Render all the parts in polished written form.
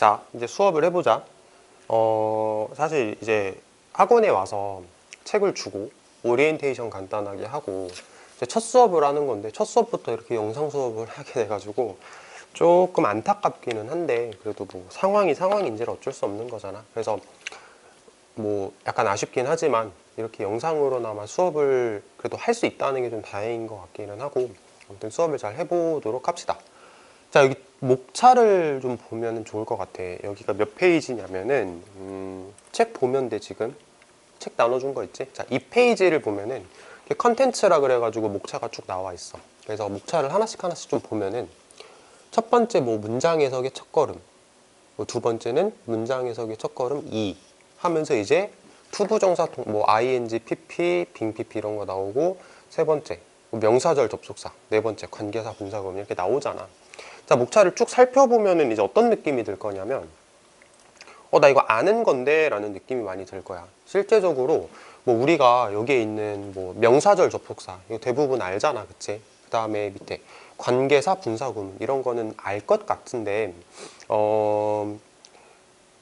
자, 이제 수업을 해보자. 사실 이제 학원에 와서 책을 주고 오리엔테이션 간단하게 하고 이제 첫 수업을 하는 건데, 첫 수업부터 이렇게 영상 수업을 하게 돼가지고 조금 안타깝기는 한데, 그래도 뭐 상황인지라 어쩔 수 없는 거잖아. 그래서 뭐 약간 아쉽긴 하지만 이렇게 영상으로나마 수업을 그래도 할 수 있다는 게 좀 다행인 것 같기는 하고, 아무튼 수업을 잘 해보도록 합시다. 자, 여기 목차를 좀 보면 좋을 것 같아. 여기가 몇 페이지냐면은 책 보면 돼. 지금 책 나눠준 거 있지? 자, 이 페이지를 보면은 컨텐츠라 그래가지고 목차가 쭉 나와 있어. 그래서 목차를 하나씩 좀 보면은, 첫 번째 뭐 문장 해석의 첫걸음, 뭐 두 번째는 문장 해석의 첫걸음 2 하면서 이제 투부정사 뭐 ing, pp, 빙 pp 이런 거 나오고, 세 번째 뭐 명사절 접속사, 네 번째 관계사 분사구문 이렇게 나오잖아. 자, 목차를 쭉 살펴보면은 이제 어떤 느낌이 들 거냐면, 나 이거 아는 건데 라는 느낌이 많이 들 거야. 실제적으로 뭐 우리가 여기에 있는 뭐 명사절 접속사 이거 대부분 알잖아, 그치? 그 다음에 밑에 관계사 분사구문 이런 거는 알 것 같은데,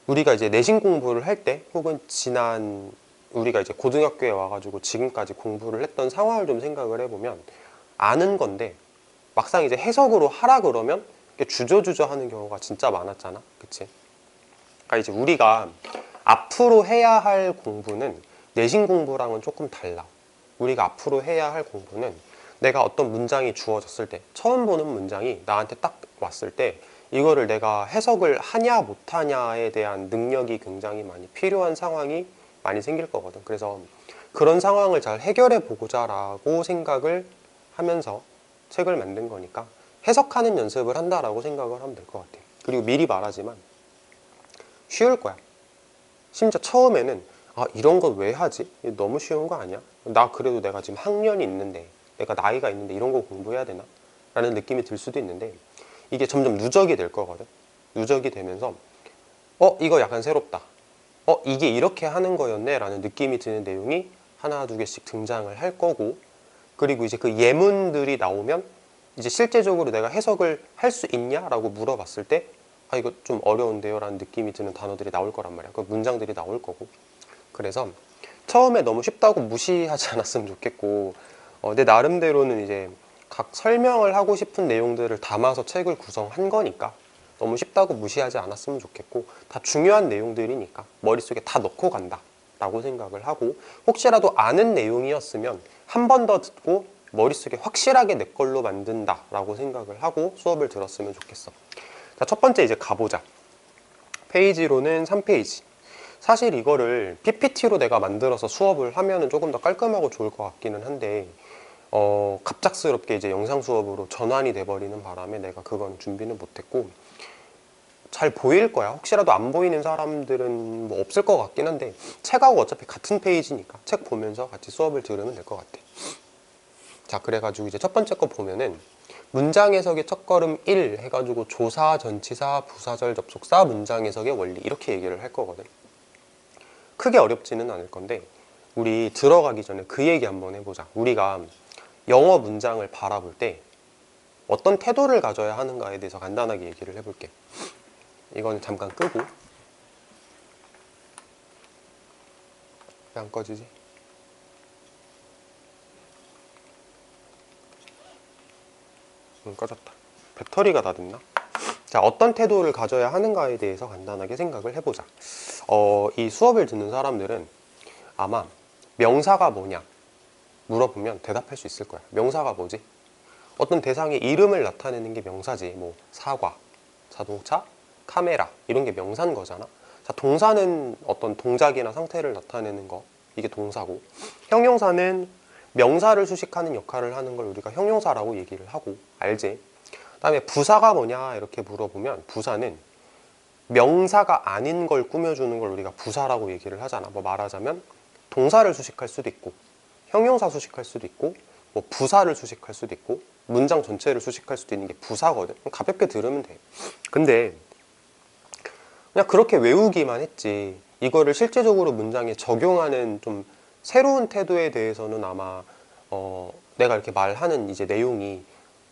우리가 이제 내신 공부를 할 때, 혹은 지난 우리가 이제 고등학교에 와가지고 지금까지 공부를 했던 상황을 좀 생각을 해보면 아는 건데, 막상 이제 해석으로 하라 그러면 주저주저 하는 경우가 진짜 많았잖아, 그치? 그러니까 이제 우리가 앞으로 해야 할 공부는 내신 공부랑은 조금 달라. 우리가 앞으로 해야 할 공부는, 내가 어떤 문장이 주어졌을 때, 처음 보는 문장이 나한테 딱 왔을 때 이거를 내가 해석을 하냐 못하냐에 대한 능력이 굉장히 많이 필요한 상황이 많이 생길 거거든. 그래서 그런 상황을 잘 해결해 보고자 라고 생각을 하면서 책을 만든 거니까, 해석하는 연습을 한다라고 생각을 하면 될 것 같아. 그리고 미리 말하지만 쉬울 거야. 심지어 처음에는 이런 거 왜 하지? 너무 쉬운 거 아니야? 나 그래도 내가 지금 학년이 있는데, 내가 나이가 있는데 이런 거 공부해야 되나? 라는 느낌이 들 수도 있는데, 이게 점점 누적이 될 거거든. 누적이 되면서 이거 약간 새롭다. 이게 이렇게 하는 거였네 라는 느낌이 드는 내용이 하나 두 개씩 등장을 할 거고, 그리고 이제 그 예문들이 나오면 이제 실제적으로 내가 해석을 할 수 있냐? 라고 물어봤을 때 이거 좀 어려운데요 라는 느낌이 드는 단어들이 나올 거란 말이야. 그 문장들이 나올 거고. 그래서 처음에 너무 쉽다고 무시하지 않았으면 좋겠고, 내 나름대로는 이제 각 설명을 하고 싶은 내용들을 담아서 책을 구성한 거니까 너무 쉽다고 무시하지 않았으면 좋겠고, 다 중요한 내용들이니까 머릿속에 다 넣고 간다 라고 생각을 하고, 혹시라도 아는 내용이었으면 한 번 더 듣고 머릿속에 확실하게 내 걸로 만든다 라고 생각을 하고 수업을 들었으면 좋겠어. 자, 첫 번째 이제 가보자. 페이지로는 3페이지. 사실 이거를 PPT로 내가 만들어서 수업을 하면은 조금 더 깔끔하고 좋을 것 같기는 한데, 갑작스럽게 이제 영상 수업으로 전환이 돼버리는 바람에 내가 그건 준비는 못했고, 잘 보일 거야. 혹시라도 안 보이는 사람들은 뭐 없을 것 같긴 한데, 책하고 어차피 같은 페이지니까 책 보면서 같이 수업을 들으면 될 것 같아. 자, 그래가지고 이제 첫 번째 거 보면은 문장 해석의 첫걸음 1 해가지고 조사, 전치사, 부사절, 접속사, 문장 해석의 원리 이렇게 얘기를 할 거거든. 크게 어렵지는 않을 건데, 우리 들어가기 전에 그 얘기 한번 해보자. 우리가 영어 문장을 바라볼 때 어떤 태도를 가져야 하는가에 대해서 간단하게 얘기를 해볼게. 이건 잠깐 끄고. 왜 안 꺼지지? 꺼졌다. 배터리가 다 됐나? 자, 어떤 태도를 가져야 하는가에 대해서 간단하게 생각을 해보자. 이 수업을 듣는 사람들은 아마 명사가 뭐냐 물어보면 대답할 수 있을 거야. 명사가 뭐지? 어떤 대상의 이름을 나타내는 게 명사지. 뭐 사과, 자동차, 카메라 이런 게 명사인 거잖아. 자, 동사는 어떤 동작이나 상태를 나타내는 거, 이게 동사고, 형용사는 명사를 수식하는 역할을 하는 걸 우리가 형용사라고 얘기를 하고, 알지? 그다음에 부사가 뭐냐 이렇게 물어보면, 부사는 명사가 아닌 걸 꾸며주는 걸 우리가 부사라고 얘기를 하잖아. 뭐 말하자면 동사를 수식할 수도 있고, 형용사 수식할 수도 있고, 뭐 부사를 수식할 수도 있고, 문장 전체를 수식할 수도 있는 게 부사거든. 가볍게 들으면 돼. 근데 그냥 그렇게 외우기만 했지, 이거를 실제적으로 문장에 적용하는 좀 새로운 태도에 대해서는 아마 내가 이렇게 말하는 이제 내용이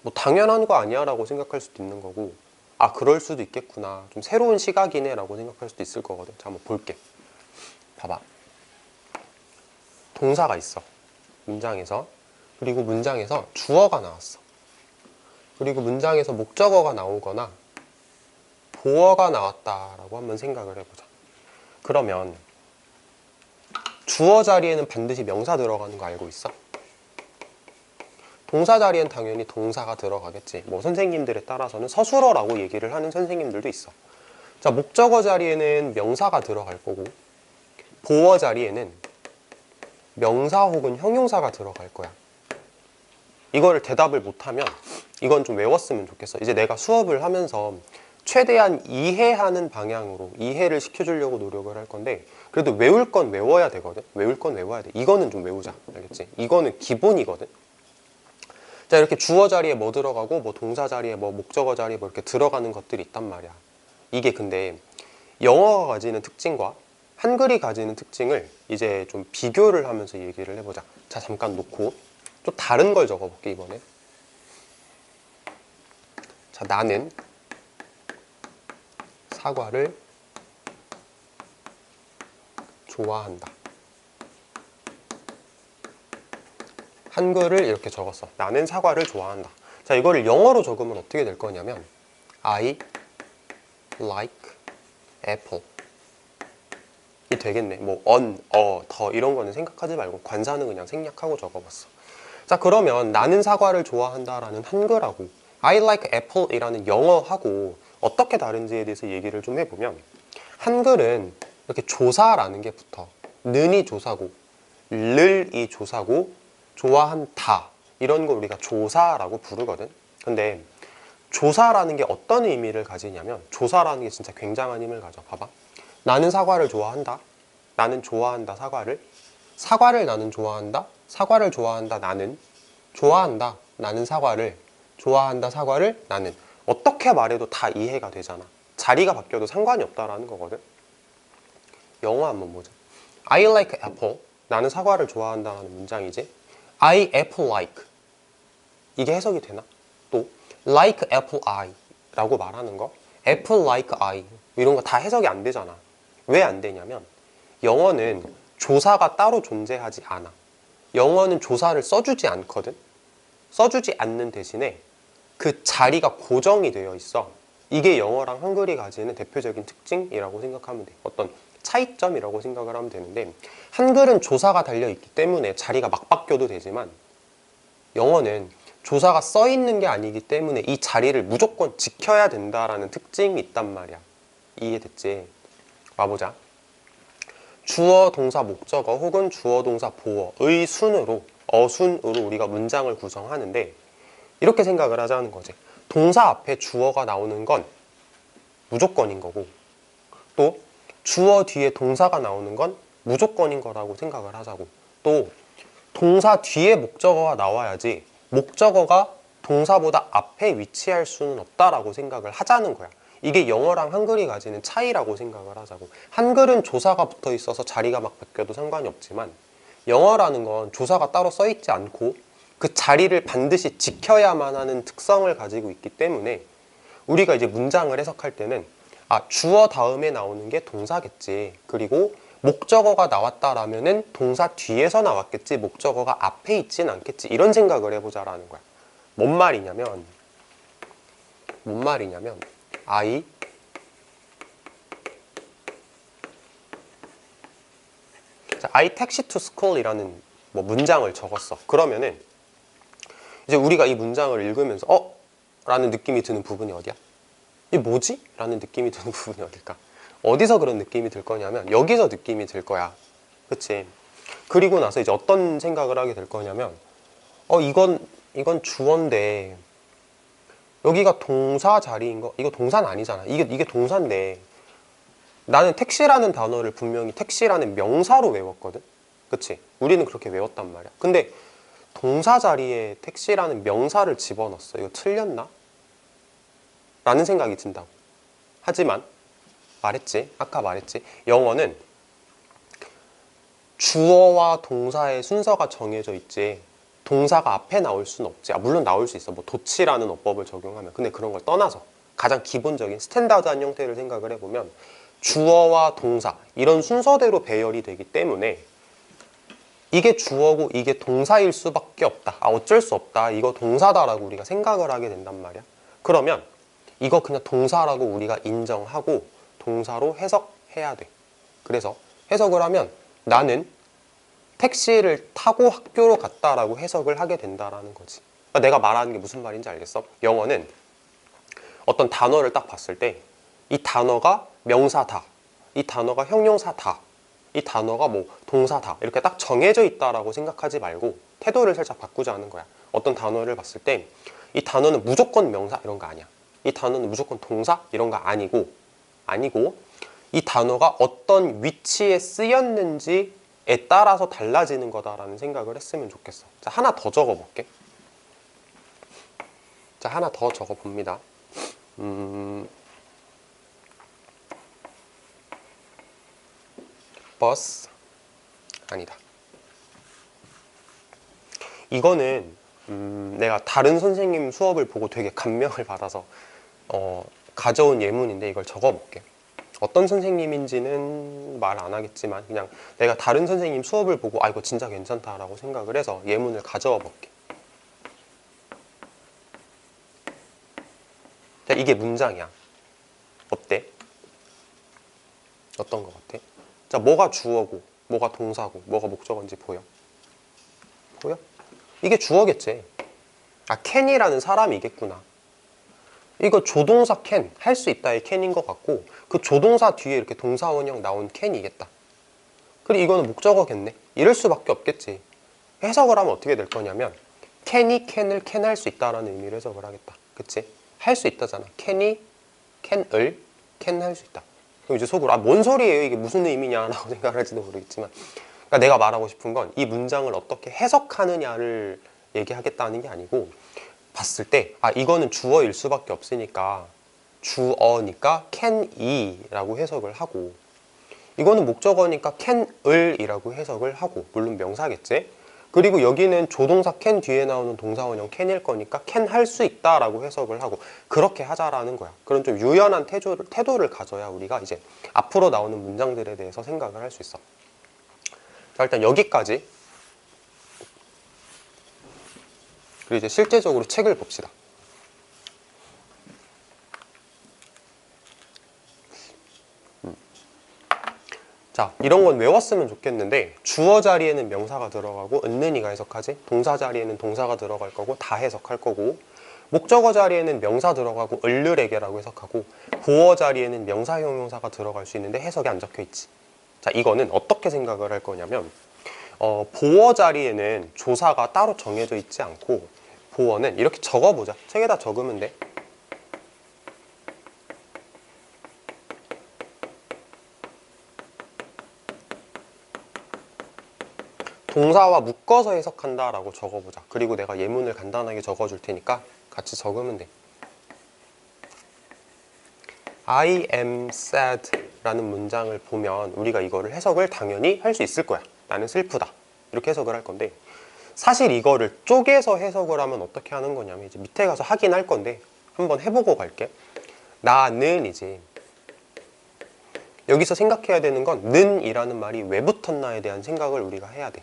뭐 당연한 거 아니야 라고 생각할 수도 있는 거고, 아, 그럴 수도 있겠구나, 좀 새로운 시각이네 라고 생각할 수도 있을 거거든. 자, 한번 볼게. 봐봐. 동사가 있어, 문장에서. 그리고 문장에서 주어가 나왔어. 그리고 문장에서 목적어가 나오거나 보어가 나왔다라고 한번 생각을 해보자. 그러면 주어 자리에는 반드시 명사 들어가는 거 알고 있어? 동사 자리엔 당연히 동사가 들어가겠지. 뭐 선생님들에 따라서는 서술어라고 얘기를 하는 선생님들도 있어. 자, 목적어 자리에는 명사가 들어갈 거고, 보어 자리에는 명사 혹은 형용사가 들어갈 거야. 이거를 대답을 못하면 이건 좀 외웠으면 좋겠어. 이제 내가 수업을 하면서 최대한 이해하는 방향으로 이해를 시켜주려고 노력을 할 건데, 그래도 외울 건 외워야 되거든. 외울 건 외워야 돼. 이거는 좀 외우자, 알겠지? 이거는 기본이거든. 자, 이렇게 주어 자리에 뭐 들어가고, 뭐 동사 자리에 뭐 목적어 자리에 뭐 이렇게 들어가는 것들이 있단 말이야. 이게 근데 영어가 가지는 특징과 한글이 가지는 특징을 이제 좀 비교를 하면서 얘기를 해보자. 자, 잠깐 놓고 좀 다른 걸 적어볼게, 이번에. 자, 나는 사과를 좋아한다. 한글을 이렇게 적었어. 나는 사과를 좋아한다. 자, 이거를 영어로 적으면 어떻게 될 거냐면 I like apple 이 되겠네. 뭐 더 이런 거는 생각하지 말고 관사는 그냥 생략하고 적어봤어. 자, 그러면 나는 사과를 좋아한다라는 한글하고 I like apple 이라는 영어하고 어떻게 다른지에 대해서 얘기를 좀 해보면, 한글은 이렇게 조사라는 게 붙어. 는이 조사고 를이 조사고 좋아한다 이런 걸 우리가 조사라고 부르거든. 근데 조사라는 게 어떤 의미를 가지냐면, 조사라는 게 진짜 굉장한 힘을 가져. 봐봐. 나는 사과를 좋아한다. 나는 좋아한다 사과를. 사과를 나는 좋아한다. 사과를 좋아한다 나는. 좋아한다 나는 사과를. 좋아한다 사과를 나는. 어떻게 말해도 다 이해가 되잖아. 자리가 바뀌어도 상관이 없다라는 거거든. 영어 한번 보자. I like apple. 나는 사과를 좋아한다라는 문장이지. I apple like. 이게 해석이 되나? 또 like apple I 라고 말하는 거, apple like I 이런 거 다 해석이 안 되잖아. 왜 안 되냐면 영어는 조사가 따로 존재하지 않아. 영어는 조사를 써주지 않거든. 써주지 않는 대신에 그 자리가 고정이 되어 있어. 이게 영어랑 한글이 가지는 대표적인 특징이라고 생각하면 돼. 어떤 차이점이라고 생각을 하면 되는데, 한글은 조사가 달려있기 때문에 자리가 막 바뀌어도 되지만 영어는 조사가 써 있는 게 아니기 때문에 이 자리를 무조건 지켜야 된다라는 특징이 있단 말이야. 이해됐지? 와보자. 주어, 동사, 목적어 혹은 주어, 동사, 보어의 순으로, 어순으로 우리가 문장을 구성하는데, 이렇게 생각을 하자는 거지. 동사 앞에 주어가 나오는 건 무조건인 거고, 또 주어 뒤에 동사가 나오는 건 무조건인 거라고 생각을 하자고. 또 동사 뒤에 목적어가 나와야지 목적어가 동사보다 앞에 위치할 수는 없다라고 생각을 하자는 거야. 이게 영어랑 한글이 가지는 차이라고 생각을 하자고. 한글은 조사가 붙어 있어서 자리가 막 바뀌어도 상관이 없지만, 영어라는 건 조사가 따로 써 있지 않고 그 자리를 반드시 지켜야만 하는 특성을 가지고 있기 때문에 우리가 이제 문장을 해석할 때는 주어 다음에 나오는 게 동사겠지. 그리고 목적어가 나왔다라면은 동사 뒤에서 나왔겠지. 목적어가 앞에 있진 않겠지. 이런 생각을 해보자라는 거야. 뭔 말이냐면 I taxi to school 이라는 뭐 문장을 적었어. 그러면은 이제 우리가 이 문장을 읽으면서 라는 느낌이 드는 부분이 어디야? 이게 뭐지? 라는 느낌이 드는 부분이 어딜까? 어디서 그런 느낌이 들 거냐면 여기서 느낌이 들 거야. 그치? 그리고 나서 이제 어떤 생각을 하게 될 거냐면 이건 주어인데 여기가 동사 자리인 거, 이거 동사는 아니잖아. 이게 동사인데 나는 택시라는 단어를 분명히 택시라는 명사로 외웠거든. 그치? 우리는 그렇게 외웠단 말이야. 근데 동사 자리에 택시라는 명사를 집어넣었어. 이거 틀렸나? 라는 생각이 든다고. 하지만 아까 말했지. 영어는 주어와 동사의 순서가 정해져 있지 동사가 앞에 나올 수는 없지. 물론 나올 수 있어. 뭐 도치라는 어법을 적용하면. 근데 그런 걸 떠나서 가장 기본적인 스탠다드한 형태를 생각을 해보면 주어와 동사 이런 순서대로 배열이 되기 때문에 이게 주어고 이게 동사일 수밖에 없다. 어쩔 수 없다. 이거 동사다라고 우리가 생각을 하게 된단 말이야. 그러면 이거 그냥 동사라고 우리가 인정하고 동사로 해석해야 돼. 그래서 해석을 하면 나는 택시를 타고 학교로 갔다라고 해석을 하게 된다라는 거지. 그러니까 내가 말하는 게 무슨 말인지 알겠어? 영어는 어떤 단어를 딱 봤을 때 이 단어가 명사다, 이 단어가 형용사다, 이 단어가 뭐 동사다 이렇게 딱 정해져 있다라고 생각하지 말고 태도를 살짝 바꾸자는 거야. 어떤 단어를 봤을 때 이 단어는 무조건 명사 이런 거 아니야. 이 단어는 무조건 동사 이런 거 아니고 이 단어가 어떤 위치에 쓰였는지에 따라서 달라지는 거다라는 생각을 했으면 좋겠어. 자, 하나 더 적어볼게. 자, 하나 더 적어봅니다. 버스 아니다. 이거는 내가 다른 선생님 수업을 보고 되게 감명을 받아서 가져온 예문인데 이걸 적어볼게. 어떤 선생님인지는 말 안 하겠지만 그냥 내가 다른 선생님 수업을 보고 이거 진짜 괜찮다라고 생각을 해서 예문을 가져와 볼게. 자, 이게 문장이야. 어때? 어떤 거 같아? 자, 뭐가 주어고 뭐가 동사고 뭐가 목적어인지 보여? 보여? 이게 주어겠지. 캔이라는 사람이겠구나. 이거 조동사 캔, 할 수 있다의 캔인 것 같고 그 조동사 뒤에 이렇게 동사원형 나온 캔이겠다. 그리고 이거는 목적어겠네. 이럴 수밖에 없겠지. 해석을 하면 어떻게 될 거냐면 캔이 캔을 캔할 수 있다라는 의미로 해석을 하겠다. 그치? 할 수 있다잖아. 캔이 캔을 캔할 수 있다. 그럼 이제 속으로 뭔 소리예요? 이게 무슨 의미냐라고 생각을 할지도 모르겠지만 그러니까 내가 말하고 싶은 건 이 문장을 어떻게 해석하느냐를 얘기하겠다는 게 아니고 봤을 때 이거는 주어일 수밖에 없으니까 주어니까 can이라고 해석을 하고 이거는 목적어니까 can을이라고 해석을 하고 물론 명사겠지. 그리고 여기는 조동사 can 뒤에 나오는 동사원형 can일 거니까 can 할 수 있다라고 해석을 하고 그렇게 하자라는 거야. 그런 좀 유연한 태도를 가져야 우리가 이제 앞으로 나오는 문장들에 대해서 생각을 할 수 있어. 자, 일단 여기까지. 그리고 이제 실제적으로 책을 봅시다. 자, 이런 건 외웠으면 좋겠는데 주어 자리에는 명사가 들어가고 은는이가 해석하지, 동사 자리에는 동사가 들어갈 거고 다 해석할 거고 목적어 자리에는 명사 들어가고 을르레게라고 해석하고 보어 자리에는 명사 형용사가 들어갈 수 있는데 해석이 안 적혀 있지. 자, 이거는 어떻게 생각을 할 거냐면 보어 자리에는 조사가 따로 정해져 있지 않고 보어는 이렇게 적어보자. 책에다 적으면 돼. 동사와 묶어서 해석한다라고 적어보자. 그리고 내가 예문을 간단하게 적어줄 테니까 같이 적으면 돼. I am sad 라는 문장을 보면 우리가 이거를 해석을 당연히 할 수 있을 거야. 나는 슬프다. 이렇게 해석을 할 건데 사실 이거를 쪼개서 해석을 하면 어떻게 하는 거냐면 이제 밑에 가서 하긴 할 건데 한번 해보고 갈게. 나는 이제 여기서 생각해야 되는 건 는이라는 말이 왜 붙었나에 대한 생각을 우리가 해야 돼.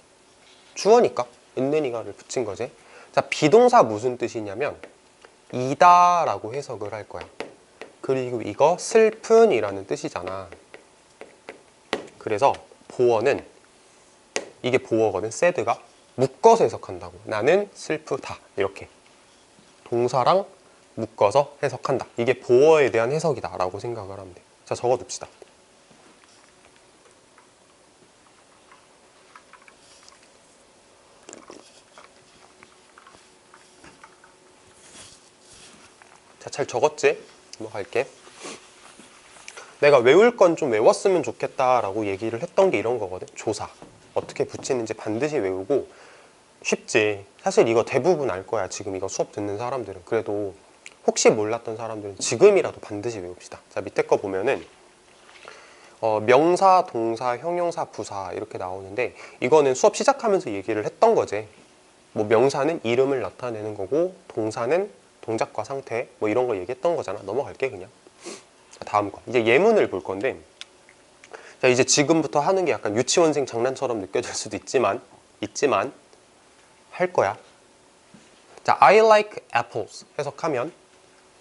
주어니까 있는이가를 붙인 거지. 자, 비동사 무슨 뜻이냐면 이다 라고 해석을 할 거야. 그리고 이거 슬픈 이라는 뜻이잖아. 그래서 보어는 이게 보어거든. sad가 묶어서 해석한다고. 나는 슬프다 이렇게 동사랑 묶어서 해석한다. 이게 보어에 대한 해석이다 라고 생각을 하면 돼. 자, 적어둡시다. 자, 잘 적었지? 넘어갈게. 내가 외울 건 좀 외웠으면 좋겠다라고 얘기를 했던 게 이런 거거든. 조사 어떻게 붙이는지 반드시 외우고. 쉽지. 사실 이거 대부분 알 거야. 지금 이거 수업 듣는 사람들은. 그래도 혹시 몰랐던 사람들은 지금이라도 반드시 외웁시다. 자, 밑에 거 보면은 명사, 동사, 형용사, 부사 이렇게 나오는데 이거는 수업 시작하면서 얘기를 했던 거지. 뭐 명사는 이름을 나타내는 거고 동사는 동작과 상태 뭐 이런 거 얘기했던 거잖아. 넘어갈게 그냥. 자, 다음 거. 이제 예문을 볼 건데, 자, 이제 지금부터 하는 게 약간 유치원생 장난처럼 느껴질 수도 있지만 할 거야. 자, I like apples 해석하면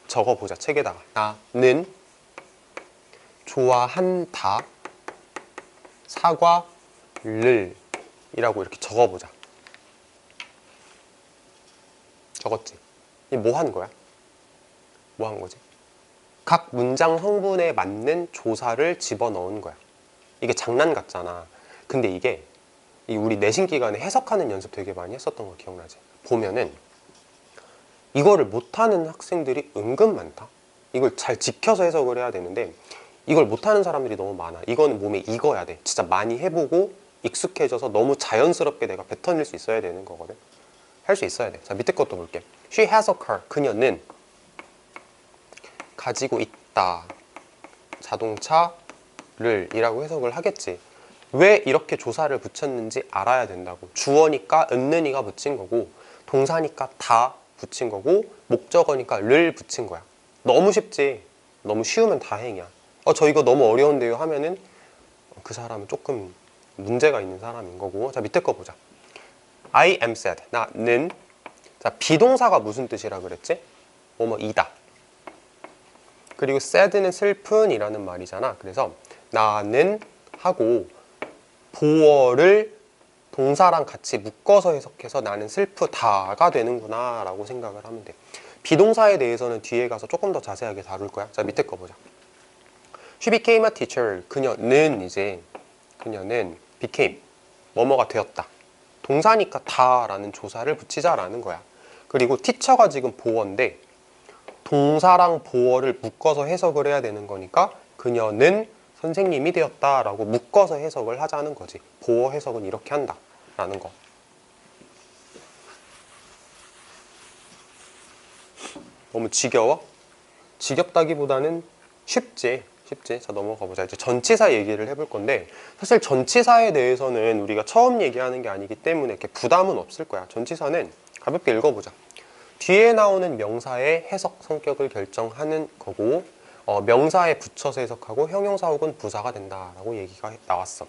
적어보자. 책에다가 나는 좋아한다 사과를 이라고 이렇게 적어보자. 적었지? 이 뭐 한 거야? 뭐 한 거지? 각 문장 성분에 맞는 조사를 집어넣은 거야. 이게 장난 같잖아. 근데 이게 우리 내신 기간에 해석하는 연습 되게 많이 했었던 거 기억나지? 보면은 이거를 못하는 학생들이 은근 많다. 이걸 잘 지켜서 해석을 해야 되는데 이걸 못하는 사람들이 너무 많아. 이거는 몸에 익어야 돼. 진짜 많이 해보고 익숙해져서 너무 자연스럽게 내가 뱉어낼 수 있어야 되는 거거든. 할 수 있어야 돼. 자, 밑에 것도 볼게. She has a car. 그녀는 가지고 있다. 자동차를 이라고 해석을 하겠지. 왜 이렇게 조사를 붙였는지 알아야 된다고. 주어니까 은는이가 붙인 거고, 동사니까 다 붙인 거고, 목적어니까 를 붙인 거야. 너무 쉽지. 너무 쉬우면 다행이야. 저 이거 너무 어려운데요 하면은 그 사람은 조금 문제가 있는 사람인 거고. 자, 밑에 거 보자. I am sad. 나는. 자, 비동사가 무슨 뜻이라 그랬지? 뭐뭐이다. 그리고 sad는 슬픈이라는 말이잖아. 그래서 나는 하고 보어를 동사랑 같이 묶어서 해석해서 나는 슬프다가 되는구나 라고 생각을 하면 돼. 비동사에 대해서는 뒤에 가서 조금 더 자세하게 다룰 거야. 자, 밑에 거 보자. She became a teacher. 그녀는 became 뭐뭐가 되었다. 동사니까 다라는 조사를 붙이자라는 거야. 그리고 teacher가 지금 보어인데 동사랑 보어를 묶어서 해석을 해야 되는 거니까 그녀는 선생님이 되었다라고 묶어서 해석을 하자는 거지. 보어 해석은 이렇게 한다라는 거. 너무 지겨워? 지겹다기보다는 쉽지. 자, 넘어가 보자. 이제 전치사 얘기를 해볼 건데 사실 전치사에 대해서는 우리가 처음 얘기하는 게 아니기 때문에 이렇게 부담은 없을 거야. 전치사는 가볍게 읽어보자. 뒤에 나오는 명사의 해석 성격을 결정하는 거고 명사에 붙여서 해석하고 형용사 혹은 부사가 된다라고 얘기가 나왔어.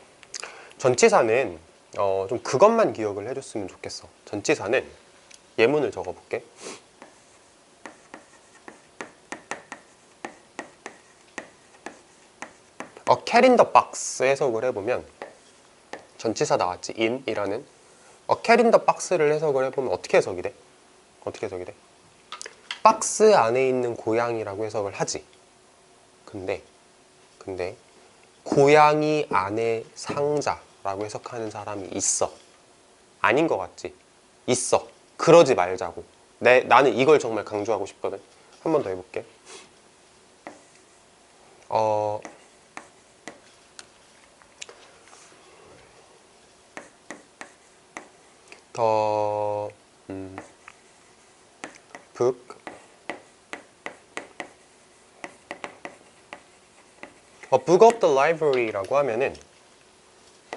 전치사는 좀 그것만 기억을 해줬으면 좋겠어. 전치사는 예문을 적어볼게. cat in the box 해석을 해보면 전치사 나왔지. in이라는 cat in the box를 해석을 해보면 어떻게 해석이 돼? 박스 안에 있는 고양이라고 해석을 하지. 근데 고양이 안에 상자라고 해석하는 사람이 있어. 아닌 것 같지? 있어. 그러지 말자고. 나는 이걸 정말 강조하고 싶거든. 한 번 더 해볼게. book book of the library라고 하면은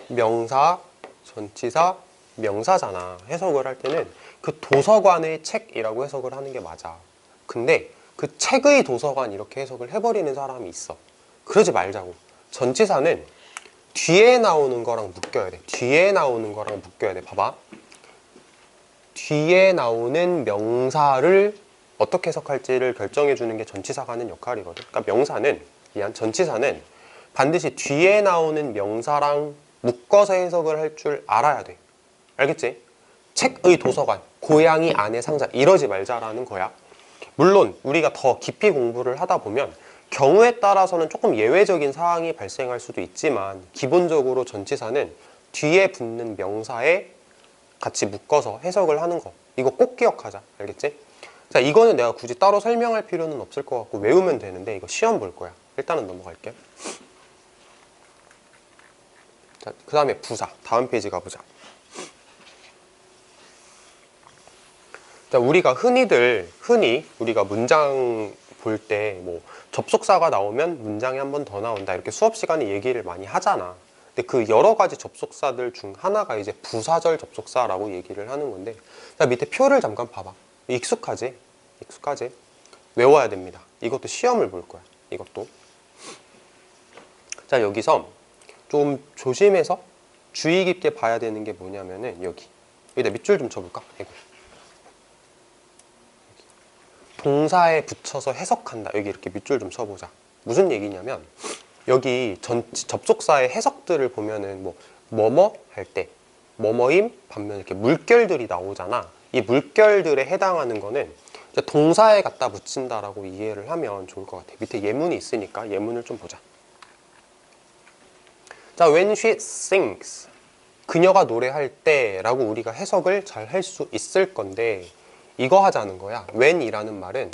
명사, 전치사, 명사잖아. 해석을 할 때는 그 도서관의 책이라고 해석을 하는 게 맞아. 근데 그 책의 도서관 이렇게 해석을 해버리는 사람이 있어. 그러지 말자고. 전치사는 뒤에 나오는 거랑 묶여야 돼. 봐봐. 뒤에 나오는 명사를 어떻게 해석할지를 결정해 주는 게 전치사가 하는 역할이거든. 그러니까 전치사는 반드시 뒤에 나오는 명사랑 묶어서 해석을 할 줄 알아야 돼. 알겠지? 책의 도서관, 고양이 안에 상자 이러지 말자라는 거야. 물론 우리가 더 깊이 공부를 하다 보면 경우에 따라서는 조금 예외적인 상황이 발생할 수도 있지만 기본적으로 전치사는 뒤에 붙는 명사에 같이 묶어서 해석을 하는 거. 이거 꼭 기억하자. 알겠지? 자, 이거는 내가 굳이 따로 설명할 필요는 없을 것 같고 외우면 되는데 이거 시험 볼 거야. 일단은 넘어갈게. 자, 그 다음에 부사. 다음 페이지 가보자. 자, 우리가 흔히 우리가 문장 볼 때 뭐 접속사가 나오면 문장이 한 번 더 나온다 이렇게 수업 시간에 얘기를 많이 하잖아. 근데 그 여러 가지 접속사들 중 하나가 이제 부사절 접속사라고 얘기를 하는 건데 자, 밑에 표를 잠깐 봐봐. 익숙하지? 익숙하지? 외워야 됩니다. 이것도 시험을 볼 거야. 이것도. 자, 여기서 좀 조심해서 주의 깊게 봐야 되는 게 뭐냐면은 여기다 밑줄 좀 쳐볼까? 이거. 동사에 붙여서 해석한다. 여기 이렇게 밑줄 좀 쳐보자. 무슨 얘기냐면 여기 접속사의 해석들을 보면은 뭐뭐 할 때 뭐뭐임 반면 이렇게 물결들이 나오잖아. 이 물결들에 해당하는 거는 동사에 갖다 붙인다라고 이해를 하면 좋을 것 같아. 밑에 예문이 있으니까 예문을 좀 보자. 자, when she sings, 그녀가 노래할 때 라고 우리가 해석을 잘 할 수 있을 건데 이거 하자는 거야. when이라는 말은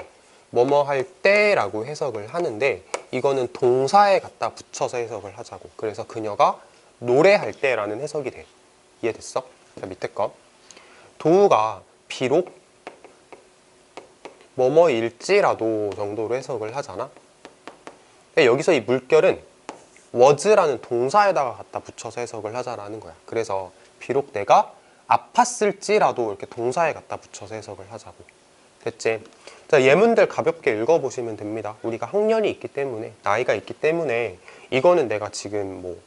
뭐뭐 할 때라고 해석을 하는데 이거는 동사에 갖다 붙여서 해석을 하자고. 그래서 그녀가 노래할 때라는 해석이 돼. 이해됐어? 자, 밑에 거. 도우가 비록 뭐뭐일지라도 정도로 해석을 하잖아. 여기서 이 물결은 was라는 동사에다가 갖다 붙여서 해석을 하자라는 거야. 그래서 비록 내가 아팠을지라도 이렇게 동사에 갖다 붙여서 해석을 하자고. 됐지? 자, 예문들 가볍게 읽어보시면 됩니다. 우리가 학년이 있기 때문에, 나이가 있기 때문에 이거는 내가 지금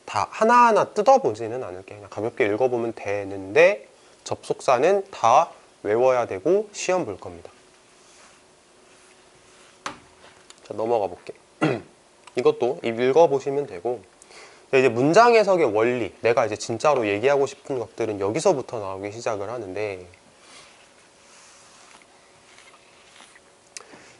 다 하나하나 뜯어보지는 않을게. 그냥 가볍게 읽어보면 되는데 접속사는 다 외워야 되고 시험 볼 겁니다. 자, 넘어가 볼게. 이것도 읽어보시면 되고, 이제 문장 해석의 원리, 내가 이제 진짜로 얘기하고 싶은 것들은 여기서부터 나오기 시작을 하는데,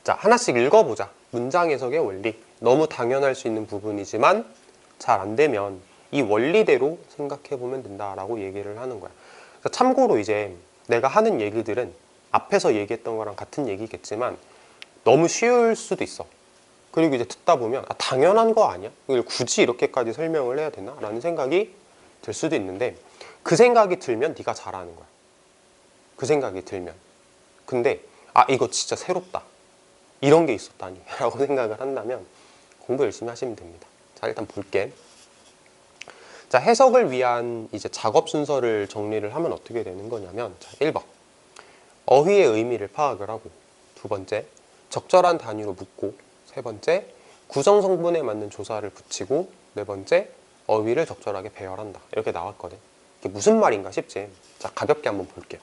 자, 하나씩 읽어보자. 문장 해석의 원리. 너무 당연할 수 있는 부분이지만 잘 안 되면 이 원리대로 생각해보면 된다라고 얘기를 하는 거야. 참고로 이제 내가 하는 얘기들은 앞에서 얘기했던 거랑 같은 얘기겠지만 너무 쉬울 수도 있어. 그리고 이제 듣다 보면 당연한 거 아니야? 이걸 굳이 이렇게까지 설명을 해야 되나? 라는 생각이 들 수도 있는데 그 생각이 들면 네가 잘하는 거야. 그 생각이 들면. 근데 이거 진짜 새롭다. 이런 게 있었다니 라고 생각을 한다면 공부 열심히 하시면 됩니다. 자, 일단 볼게. 자, 해석을 위한 이제 작업 순서를 정리를 하면 어떻게 되는 거냐면, 자, 1번 어휘의 의미를 파악을 하고, 두 번째 적절한 단위로 묻고, 세 번째 구성 성분에 맞는 조사를 붙이고, 네 번째 어휘를 적절하게 배열한다. 이렇게 나왔거든. 이게 무슨 말인가 싶지? 자, 가볍게 한번 볼게요.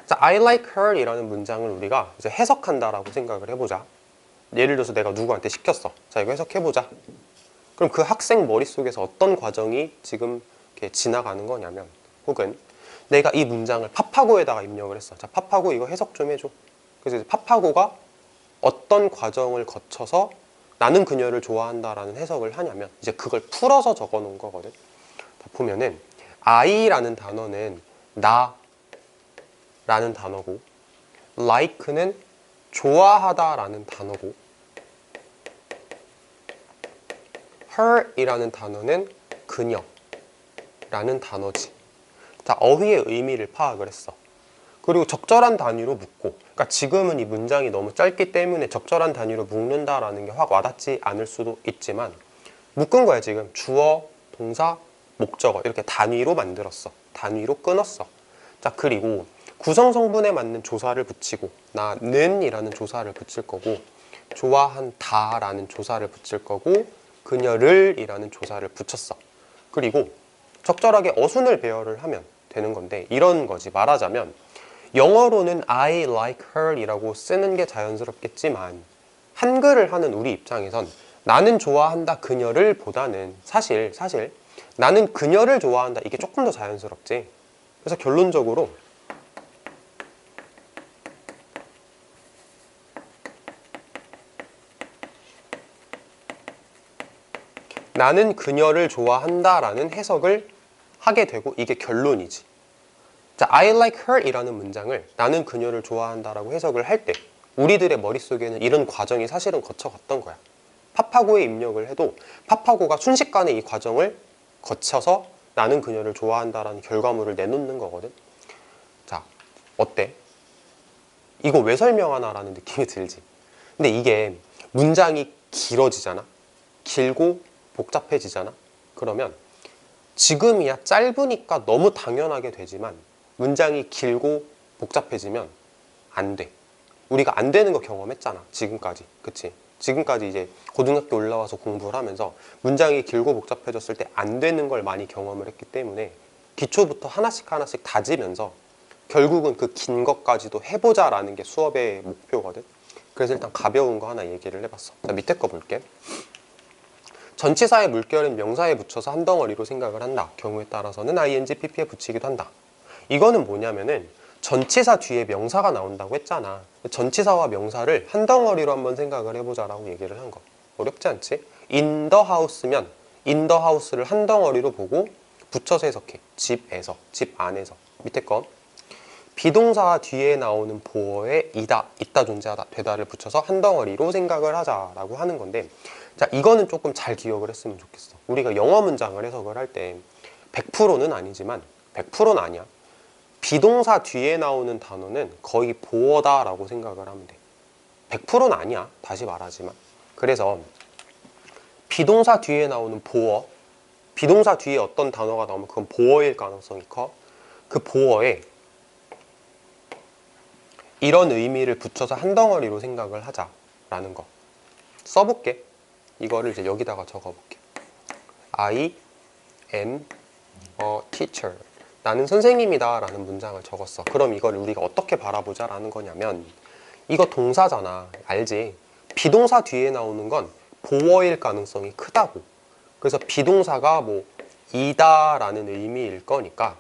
자, I like her 이라는 문장을 우리가 이제 해석한다라고 생각을 해보자. 예를 들어서 내가 누구한테 시켰어. 자, 이거 해석해보자. 그럼 그 학생 머릿속에서 어떤 과정이 지금 이렇게 지나가는 거냐면, 혹은 내가 이 문장을 파파고에다가 입력을 했어. 자, 파파고 이거 해석 좀 해줘. 그래서 이제 파파고가 어떤 과정을 거쳐서 나는 그녀를 좋아한다라는 해석을 하냐면 이제 그걸 풀어서 적어 놓은 거거든. 보면은 I라는 단어는 나 라는 단어고, like는 좋아하다 라는 단어고, her 이라는 단어는 그녀 라는 단어지. 자, 어휘의 의미를 파악을 했어. 그리고 적절한 단위로 묶고, 그러니까 지금은 이 문장이 너무 짧기 때문에 적절한 단위로 묶는다라는 게 확 와닿지 않을 수도 있지만 묶은 거야. 지금 주어, 동사, 목적어 이렇게 단위로 만들었어. 단위로 끊었어. 자, 그리고 구성 성분에 맞는 조사를 붙이고, 나는 이라는 조사를 붙일 거고, 좋아한다 라는 조사를 붙일 거고, 그녀를 이라는 조사를 붙였어. 그리고 적절하게 어순을 배열을 하면 되는 건데, 이런 거지. 말하자면 영어로는 I like her 이라고 쓰는 게 자연스럽겠지만 한글을 하는 우리 입장에선 나는 좋아한다 그녀를 보다는 사실 나는 그녀를 좋아한다 이게 조금 더 자연스럽지. 그래서 결론적으로 나는 그녀를 좋아한다 라는 해석을 하게 되고 이게 결론이지. 자, I like her 이라는 문장을 나는 그녀를 좋아한다 라고 해석을 할 때 우리들의 머릿속에는 이런 과정이 사실은 거쳐갔던 거야. 파파고에 입력을 해도 파파고가 순식간에 이 과정을 거쳐서 나는 그녀를 좋아한다 라는 결과물을 내놓는 거거든. 자, 어때? 이거 왜 설명하나 라는 느낌이 들지. 근데 이게 문장이 길어지잖아. 길고 복잡해지잖아. 그러면 지금이야 짧으니까 너무 당연하게 되지만 문장이 길고 복잡해지면 안 돼. 우리가 안 되는 거 경험했잖아. 지금까지. 그치? 지금까지 이제 고등학교 올라와서 공부를 하면서 문장이 길고 복잡해졌을 때 안 되는 걸 많이 경험을 했기 때문에 기초부터 하나씩 하나씩 다지면서 결국은 그 긴 것까지도 해보자 라는 게 수업의 목표거든. 그래서 일단 가벼운 거 하나 얘기를 해봤어. 자, 밑에 거 볼게. 전치사의 물결은 명사에 붙여서 한 덩어리로 생각을 한다. 경우에 따라서는 ing, pp에 붙이기도 한다. 이거는 뭐냐면은 전치사 뒤에 명사가 나온다고 했잖아. 전치사와 명사를 한 덩어리로 한번 생각을 해보자라고 얘기를 한 거. 어렵지 않지? in the house면 in the house를 한 덩어리로 보고 붙여서 해석해. 집에서, 집 안에서. 밑에 거. 비동사 뒤에 나오는 보어에 이다, 있다 존재하다, 되다를 붙여서 한 덩어리로 생각을 하자라고 하는 건데, 자, 이거는 조금 잘 기억을 했으면 좋겠어. 우리가 영어 문장을 해석을 할 때 100%는 아니지만 100%는 아니야. 비동사 뒤에 나오는 단어는 거의 보어다라고 생각을 하면 돼. 100%는 아니야. 다시 말하지만. 그래서 비동사 뒤에 나오는 보어, 비동사 뒤에 어떤 단어가 나오면 그건 보어일 가능성이 커. 그 보어에 이런 의미를 붙여서 한 덩어리로 생각을 하자라는 거. 써볼게. 이거를 이제 여기다가 적어볼게. I am a teacher. 나는 선생님이다 라는 문장을 적었어. 그럼 이걸 우리가 어떻게 바라보자 라는 거냐면, 이거 동사잖아. 알지? 비동사 뒤에 나오는 건 보어일 가능성이 크다고. 그래서 비동사가 뭐 이다 라는 의미일 거니까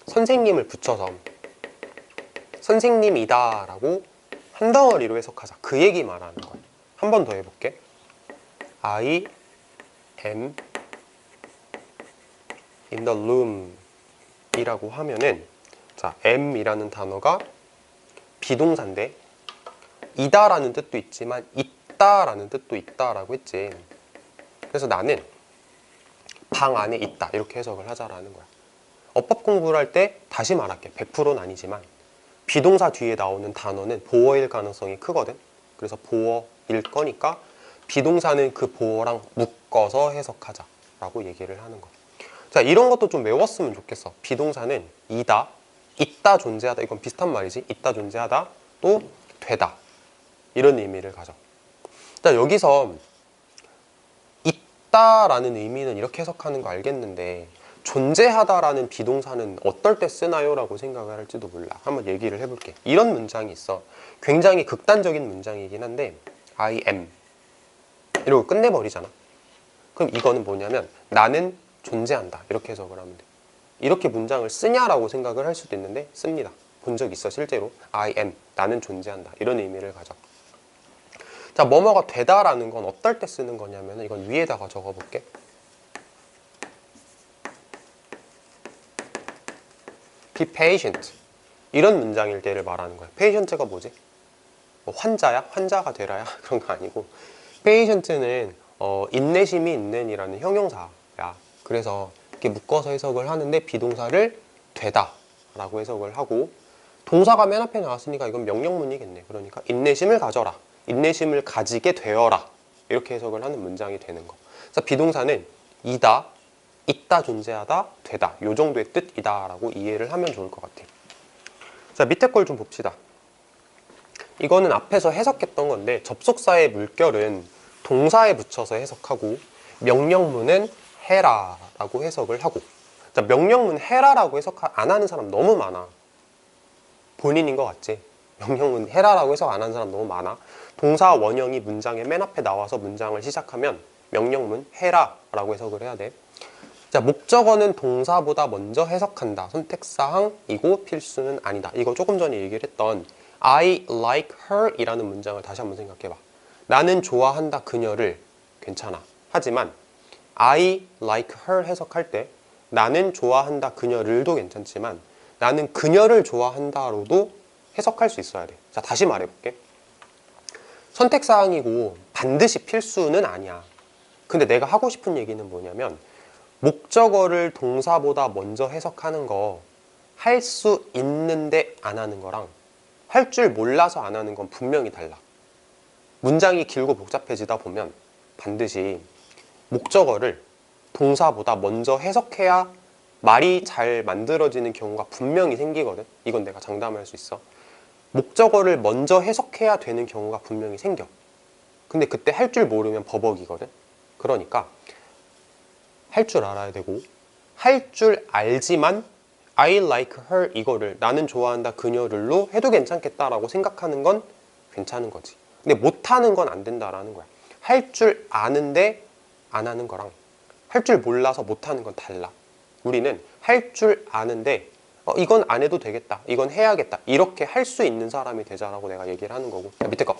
선생님을 붙여서 선생님이다 라고 한 덩어리로 해석하자. 그 얘기 말하는 거야. 한 번 더 해볼게. I am in the room 이라고 하면은, 자, am 이라는 단어가 비동사인데 이다 라는 뜻도 있지만 있다 라는 뜻도 있다라고 했지. 그래서 나는 방 안에 있다 이렇게 해석을 하자라는 거야. 어법 공부를 할 때 다시 말할게. 100%는 아니지만 비동사 뒤에 나오는 단어는 보어일 가능성이 크거든. 그래서 보어일 거니까 비동사는 그 보어랑 묶어서 해석하자라고 얘기를 하는 거야. 자, 이런 것도 좀 외웠으면 좋겠어. 비동사는 이다, 있다 존재하다. 이건 비슷한 말이지. 있다 존재하다, 또 되다. 이런 의미를 가져. 자, 여기서 있다라는 의미는 이렇게 해석하는 거 알겠는데, 존재하다라는 비동사는 어떨 때 쓰나요? 라고 생각을 할지도 몰라. 한번 얘기를 해볼게. 이런 문장이 있어. 굉장히 극단적인 문장이긴 한데 I am 이러고 끝내버리잖아. 그럼 이거는 뭐냐면 나는 존재한다 이렇게 해석을 하면 돼. 이렇게 문장을 쓰냐라고 생각을 할 수도 있는데 씁니다. 본 적 있어. 실제로 I am, 나는 존재한다 이런 의미를 가져. 자, 뭐뭐가 되다라는 건 어떨 때 쓰는 거냐면, 이건 위에다가 적어볼게. Be patient. 이런 문장일 때를 말하는 거야. patient가 뭐지? 뭐 환자야? 환자가 되라야? 그런 거 아니고, patient는 인내심이 있는 이라는 형용사야. 그래서 이렇게 묶어서 해석을 하는데 비동사를 되다 라고 해석을 하고, 동사가 맨 앞에 나왔으니까 이건 명령문이겠네. 그러니까 인내심을 가져라, 인내심을 가지게 되어라 이렇게 해석을 하는 문장이 되는 거. 그래서 비동사는 이다, 있다 존재하다, 되다 요 정도의 뜻이다 라고 이해를 하면 좋을 것 같아요. 자, 밑에 걸 좀 봅시다. 이거는 앞에서 해석했던 건데, 접속사의 물결은 동사에 붙여서 해석하고 명령문은 해라 라고 해석을 하고. 자, 명령문 해라 라고 해석 안 하는 사람 너무 많아. 본인인 것 같지? 명령문 해라 라고 해석 안 하는 사람 너무 많아. 동사 원형이 문장의 맨 앞에 나와서 문장을 시작하면 명령문 해라 라고 해석을 해야 돼. 자, 목적어는 동사보다 먼저 해석한다. 선택사항이고 필수는 아니다. 이거 조금 전에 얘기를 했던 I like her 이라는 문장을 다시 한번 생각해봐. 나는 좋아한다 그녀를. 괜찮아. 하지만 I like her 해석할 때 나는 좋아한다 그녀를도 괜찮지만 나는 그녀를 좋아한다로도 해석할 수 있어야 돼. 자, 다시 말해볼게. 선택사항이고 반드시 필수는 아니야. 근데 내가 하고 싶은 얘기는 뭐냐면, 목적어를 동사보다 먼저 해석하는 거 할 수 있는데 안 하는 거랑 할 줄 몰라서 안 하는 건 분명히 달라. 문장이 길고 복잡해지다 보면 반드시 목적어를 동사보다 먼저 해석해야 말이 잘 만들어지는 경우가 분명히 생기거든. 이건 내가 장담할 수 있어. 목적어를 먼저 해석해야 되는 경우가 분명히 생겨. 근데 그때 할 줄 모르면 버벅이거든. 그러니까 할 줄 알아야 되고, 할 줄 알지만 I like her 이거를 나는 좋아한다 그녀를로 해도 괜찮겠다라고 생각하는 건 괜찮은 거지. 근데 못하는 건 안 된다라는 거야. 할 줄 아는데 안 하는 거랑 할 줄 몰라서 못하는 건 달라. 우리는 할 줄 아는데 이건 안 해도 되겠다, 이건 해야겠다, 이렇게 할 수 있는 사람이 되자라고 내가 얘기를 하는 거고. 자, 밑에 거.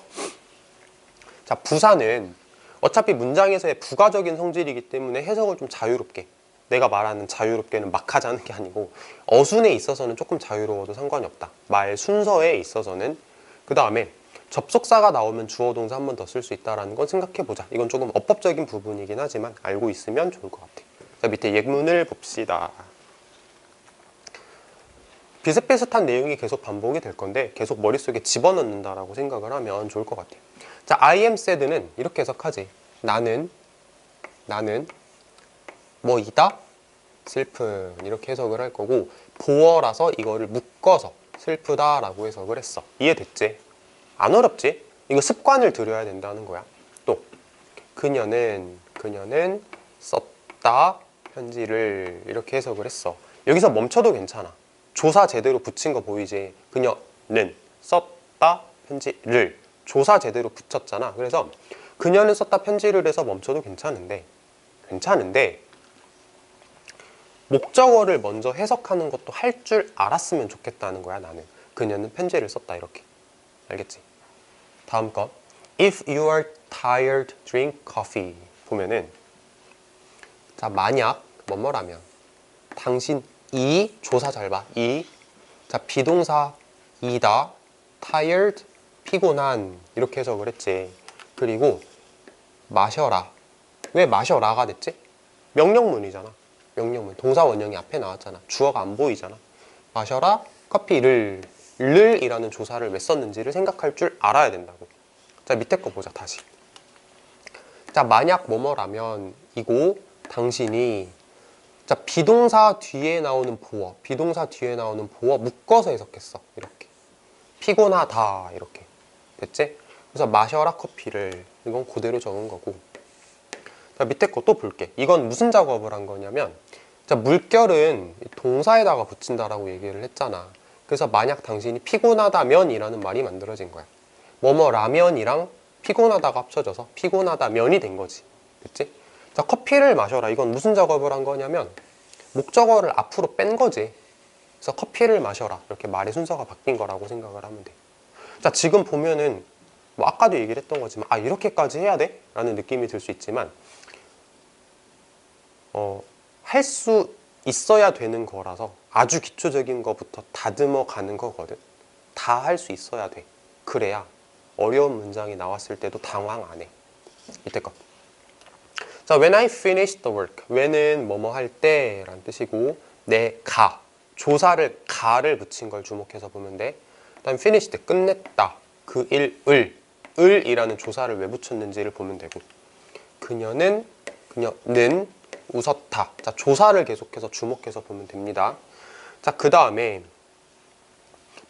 자, 부사는 어차피 문장에서의 부가적인 성질이기 때문에 해석을 좀 자유롭게, 내가 말하는 자유롭게는 막 하자는 게 아니고 어순에 있어서는 조금 자유로워도 상관이 없다. 말 순서에 있어서는. 그 다음에 접속사가 나오면 주어 동사 한 번 더 쓸 수 있다는 건 생각해보자. 이건 조금 어법적인 부분이긴 하지만 알고 있으면 좋을 것 같아. 자, 밑에 예문을 봅시다. 비슷비슷한 내용이 계속 반복이 될 건데 계속 머릿속에 집어넣는다라고 생각을 하면 좋을 것 같아요. 자, I am sad는 이렇게 해석하지. 나는 뭐이다? 슬픈, 이렇게 해석을 할 거고, 보어라서 이거를 묶어서 슬프다라고 해석을 했어. 이해됐지? 안 어렵지? 이거 습관을 들여야 된다는 거야. 또 그녀는 썼다 편지를, 이렇게 해석을 했어. 여기서 멈춰도 괜찮아. 조사 제대로 붙인 거 보이지? 그녀는 썼다 편지를 조사 제대로 붙였잖아. 그래서 그녀는 썼다 편지를 해서 멈춰도 괜찮은데 목적어를 먼저 해석하는 것도 할 줄 알았으면 좋겠다는 거야. 나는 그녀는 편지를 썼다, 이렇게. 알겠지? 다음 거. If you are tired, drink coffee. 보면은, 자, 만약 뭐뭐라면, 당신이, 조사 잘 봐, 이, 자, 비동사 이다, tired, 피곤한, 이렇게 해석을 했지. 그리고 마셔라. 왜 마셔라가 됐지? 명령문이잖아. 명령문. 동사 원형이 앞에 나왔잖아. 주어가 안 보이잖아. 마셔라 커피를, 이라는 조사를 왜 썼는지를 생각할 줄 알아야 된다고. 자, 밑에 거 보자, 다시. 자, 만약 뭐뭐라면 이고 당신이, 자, 비동사 뒤에 나오는 보어, 묶어서 해석했어. 이렇게. 피곤하다, 이렇게. 됐지? 그래서 마셔라 커피를, 이건 그대로 적은 거고. 자, 밑에 거 또 볼게. 이건 무슨 작업을 한 거냐면, 자, 물결은 동사에다가 붙인다라고 얘기를 했잖아. 그래서 만약 당신이 피곤하다면 이라는 말이 만들어진 거야. 뭐뭐라면이랑 피곤하다가 합쳐져서 피곤하다면이 된 거지. 됐지? 자, 커피를 마셔라. 이건 무슨 작업을 한 거냐면 목적어를 앞으로 뺀 거지. 그래서 커피를 마셔라. 이렇게 말의 순서가 바뀐 거라고 생각을 하면 돼. 자, 지금 보면은 뭐 아까도 얘기를 했던 거지만, 아, 이렇게까지 해야 돼? 라는 느낌이 들 수 있지만, 할 수 있어야 되는 거라서 아주 기초적인 거부터 다듬어 가는 거거든. 다 할 수 있어야 돼. 그래야 어려운 문장이 나왔을 때도 당황 안 해. 이때 거. 자, when I finish the work. when은 뭐뭐 할 때 라는 뜻이고, 내가, 조사를 가를 붙인 걸 주목해서 보면 돼. 그다음 finish 때 끝냈다. 그 일을, 이라는 조사를 왜 붙였는지를 보면 되고, 그녀는 웃었다. 자, 조사를 계속해서 주목해서 보면 됩니다. 자, 그 다음에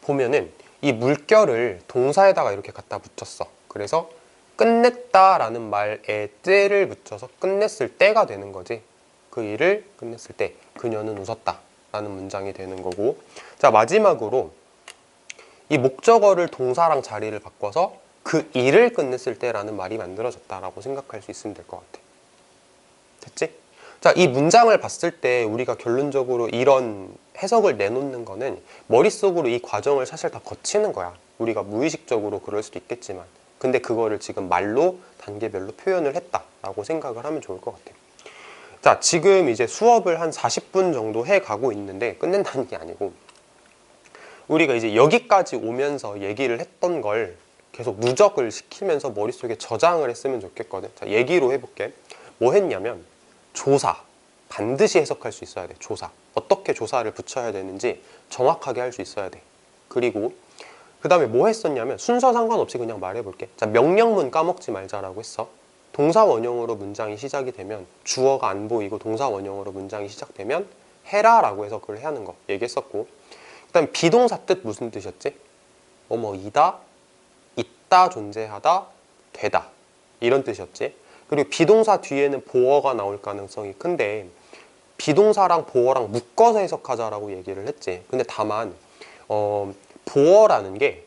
보면은 이 물결을 동사에다가 이렇게 갖다 붙였어. 그래서 끝냈다라는 말에 때를 붙여서 끝냈을 때가 되는 거지. 그 일을 끝냈을 때 그녀는 웃었다 라는 문장이 되는 거고. 자, 마지막으로 이 목적어를 동사랑 자리를 바꿔서 그 일을 끝냈을 때라는 말이 만들어졌다라고 생각할 수 있으면 될 것 같아. 됐지? 자, 이 문장을 봤을 때 우리가 결론적으로 이런 해석을 내놓는 거는 머릿속으로 이 과정을 사실 다 거치는 거야. 우리가 무의식적으로 그럴 수도 있겠지만, 근데 그거를 지금 말로 단계별로 표현을 했다라고 생각을 하면 좋을 것 같아요. 자, 지금 이제 수업을 한 40분 정도 해가고 있는데 끝낸다는 게 아니고, 우리가 이제 여기까지 오면서 얘기를 했던 걸 계속 누적을 시키면서 머릿속에 저장을 했으면 좋겠거든. 자, 얘기로 해볼게. 뭐 했냐면, 조사, 반드시 해석할 수 있어야 돼. 조사, 어떻게 조사를 붙여야 되는지 정확하게 할 수 있어야 돼. 그리고 그 다음에 뭐 했었냐면, 순서 상관없이 그냥 말해볼게. 자, 명령문 까먹지 말자라고 했어. 동사 원형으로 문장이 시작이 되면, 주어가 안 보이고 동사 원형으로 문장이 시작되면 해라 라고 해석을 해야 하는 거 얘기했었고, 그 다음 비동사 뜻 무슨 뜻이었지? 뭐뭐이다, 있다, 존재하다, 되다, 이런 뜻이었지. 그리고 비동사 뒤에는 보어가 나올 가능성이 큰데 비동사랑 보어랑 묶어서 해석하자라고 얘기를 했지. 근데 다만 보어라는 게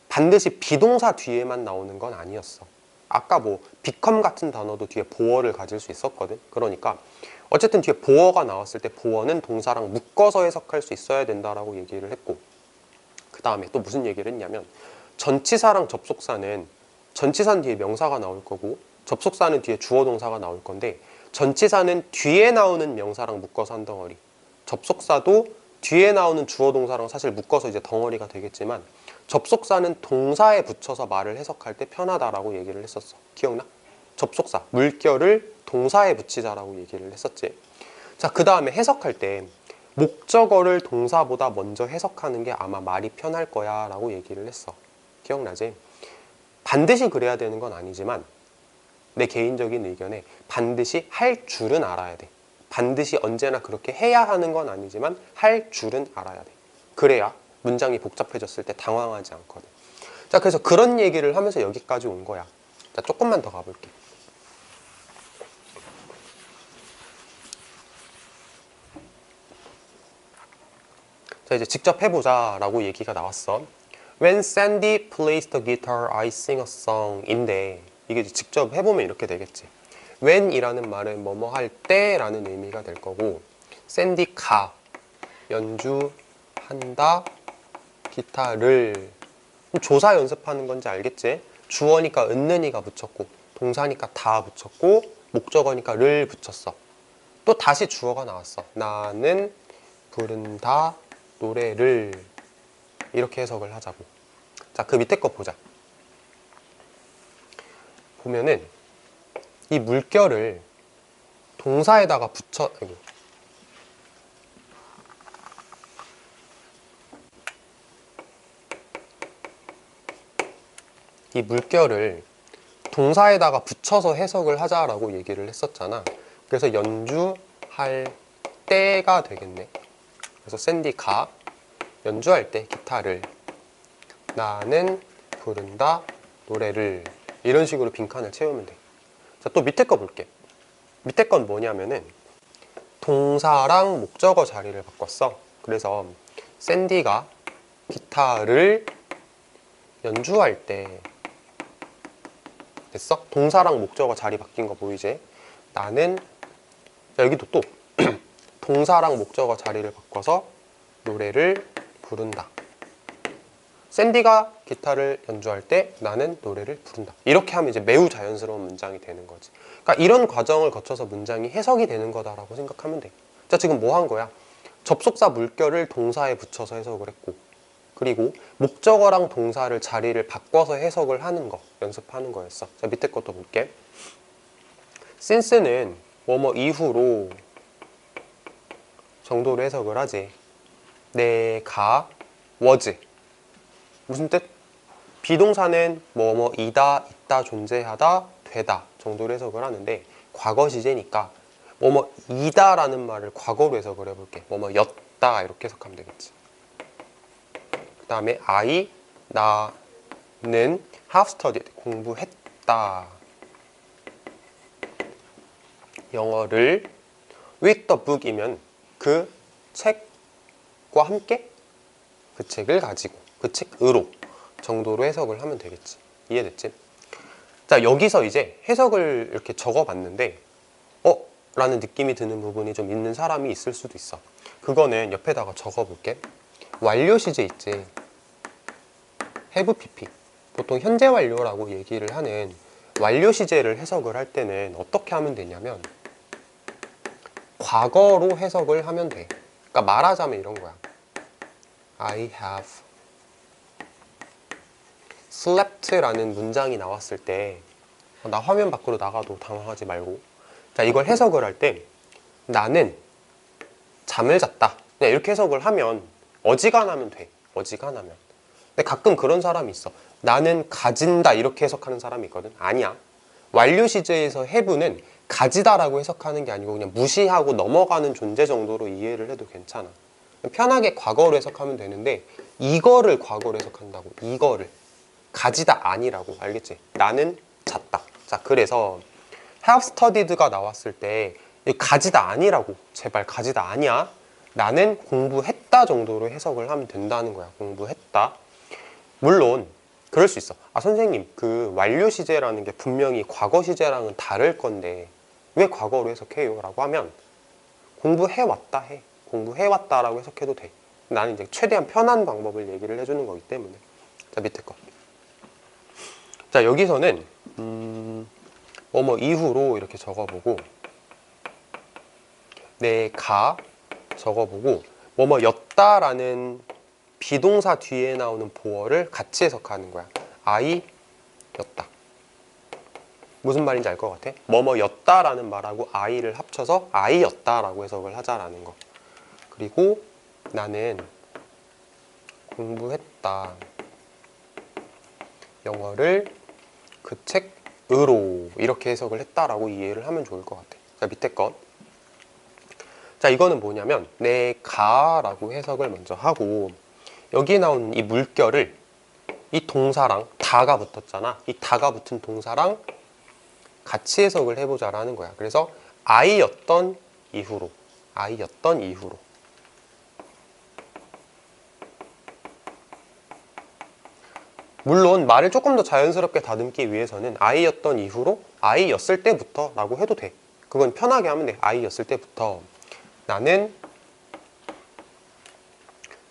반드시 비동사 뒤에만 나오는 건 아니었어. 아까 뭐 become 같은 단어도 뒤에 보어를 가질 수 있었거든. 그러니까 어쨌든 뒤에 보어가 나왔을 때 보어는 동사랑 묶어서 해석할 수 있어야 된다라고 얘기를 했고, 그 다음에 또 무슨 얘기를 했냐면 전치사랑 접속사는 전치사는 뒤에 명사가 나올 거고 접속사는 뒤에 주어 동사가 나올 건데, 전치사는 뒤에 나오는 명사랑 묶어서 한 덩어리, 접속사도 뒤에 나오는 주어 동사랑 사실 묶어서 이제 덩어리가 되겠지만 접속사는 동사에 붙여서 말을 해석할 때 편하다라고 얘기를 했었어. 기억나? 접속사, 물결을 동사에 붙이자라고 얘기를 했었지. 자, 그 다음에 해석할 때 목적어를 동사보다 먼저 해석하는 게 아마 말이 편할 거야 라고 얘기를 했어. 기억나지? 반드시 그래야 되는 건 아니지만 내 개인적인 의견에 반드시 할 줄은 알아야 돼. 반드시 언제나 그렇게 해야 하는 건 아니지만 할 줄은 알아야 돼. 그래야 문장이 복잡해졌을 때 당황하지 않거든. 자, 그래서 그런 얘기를 하면서 여기까지 온 거야. 자, 조금만 더 가볼게. 자, 이제 직접 해보자 라고 얘기가 나왔어. When Sandy plays the guitar, I sing a song 인데, 이게 직접 해보면 이렇게 되겠지. when 이라는 말은 뭐뭐 할 때 라는 의미가 될 거고, 샌디가 연주한다 기타를, 조사 연습하는 건지 알겠지? 주어니까 은는이가 붙였고 동사니까 다 붙였고 목적어니까 를 붙였어. 또 다시 주어가 나왔어. 나는 부른다 노래를, 이렇게 해석을 하자고. 자, 그 밑에 거 보자. 보면은 이 물결을 동사에다가 붙여, 이 물결을 동사에다가 붙여서 해석을 하자라고 얘기를 했었잖아. 그래서 연주할 때가 되겠네. 그래서 샌디가 연주할 때 기타를, 나는 부른다 노래를, 이런 식으로 빈칸을 채우면 돼. 자, 또 밑에 거 볼게. 밑에 건 뭐냐면은 동사랑 목적어 자리를 바꿨어. 그래서 샌디가 기타를 연주할 때, 됐어? 동사랑 목적어 자리 바뀐 거 보이지? 나는, 여기도 또 동사랑 목적어 자리를 바꿔서 노래를 부른다. 샌디가 기타를 연주할 때 나는 노래를 부른다. 이렇게 하면 이제 매우 자연스러운 문장이 되는 거지. 그러니까 이런 과정을 거쳐서 문장이 해석이 되는 거다라고 생각하면 돼. 자, 지금 뭐 한 거야? 접속사 물결을 동사에 붙여서 해석을 했고, 그리고 목적어랑 동사를 자리를 바꿔서 해석을 하는 거 연습하는 거였어. 자, 밑에 것도 볼게. since는 뭐뭐 이후로 정도로 해석을 하지. 내가 was 무슨 뜻? 비동사는 뭐뭐이다, 있다, 존재하다, 되다 정도로 해석을 하는데, 과거 시제니까 뭐뭐이다 라는 말을 과거로 해석을 해볼게. 뭐뭐였다 이렇게 해석하면 되겠지. 그 다음에 I, 나는 have studied, 공부했다. 영어를 with the book이면 그 책과 함께, 그 책을 가지고, 그 책으로 정도로 해석을 하면 되겠지. 이해됐지? 자, 여기서 이제 해석을 이렇게 적어봤는데 라는 느낌이 드는 부분이 좀 있는 사람이 있을 수도 있어. 그거는 옆에다가 적어볼게. 완료 시제 있지. have pp. 보통 현재 완료라고 얘기를 하는 완료 시제를 해석을 할 때는 어떻게 하면 되냐면 과거로 해석을 하면 돼. 그러니까 말하자면 이런 거야. I have slept라는 문장이 나왔을 때, 나 화면 밖으로 나가도 당황하지 말고, 자, 이걸 해석을 할 때 나는 잠을 잤다 그냥 이렇게 해석을 하면 어지간하면 돼. 어지간하면. 근데 가끔 그런 사람이 있어. 나는 가진다 이렇게 해석하는 사람이 있거든. 아니야. 완료 시제에서 have는 가지다라고 해석하는 게 아니고 그냥 무시하고 넘어가는 존재 정도로 이해를 해도 괜찮아. 편하게 과거로 해석하면 되는데 이거를 과거로 해석한다고. 이거를. 가지다 아니라고. 알겠지? 나는 잤다. 자, 그래서 have studied가 나왔을 때 가지다 아니라고. 제발 가지다 아니야. 나는 공부했다 정도로 해석을 하면 된다는 거야. 공부했다. 물론 그럴 수 있어. 아, 선생님, 그 완료 시제라는 게 분명히 과거 시제랑은 다를 건데 왜 과거로 해석해요? 라고 하면 공부해왔다 해. 공부해왔다라고 해석해도 돼. 나는 이제 최대한 편한 방법을 얘기를 해주는 거기 때문에. 자, 밑에 거. 자, 여기서는 뭐뭐 이후로 이렇게 적어보고 내가 적어보고 뭐뭐였다라는 비동사 뒤에 나오는 보어를 같이 해석하는 거야. 아이였다. 무슨 말인지 알 것 같아? 뭐뭐였다라는 말하고 아이를 합쳐서 아이였다라고 해석을 하자라는 거. 그리고 나는 공부했다. 영어를 그 책으로 이렇게 해석을 했다라고 이해를 하면 좋을 것 같아. 자, 밑에 것. 자, 이거는 뭐냐면 내가라고 해석을 먼저 하고 여기에 나오는 이 물결을 이 동사랑 다가 붙었잖아. 이 다가 붙은 동사랑 같이 해석을 해보자라는 거야. 그래서 아이였던 이후로. 아이였던 이후로. 물론 말을 조금 더 자연스럽게 다듬기 위해서는 아이였던 이후로 아이였을 때부터 라고 해도 돼. 그건 편하게 하면 돼. 아이였을 때부터 나는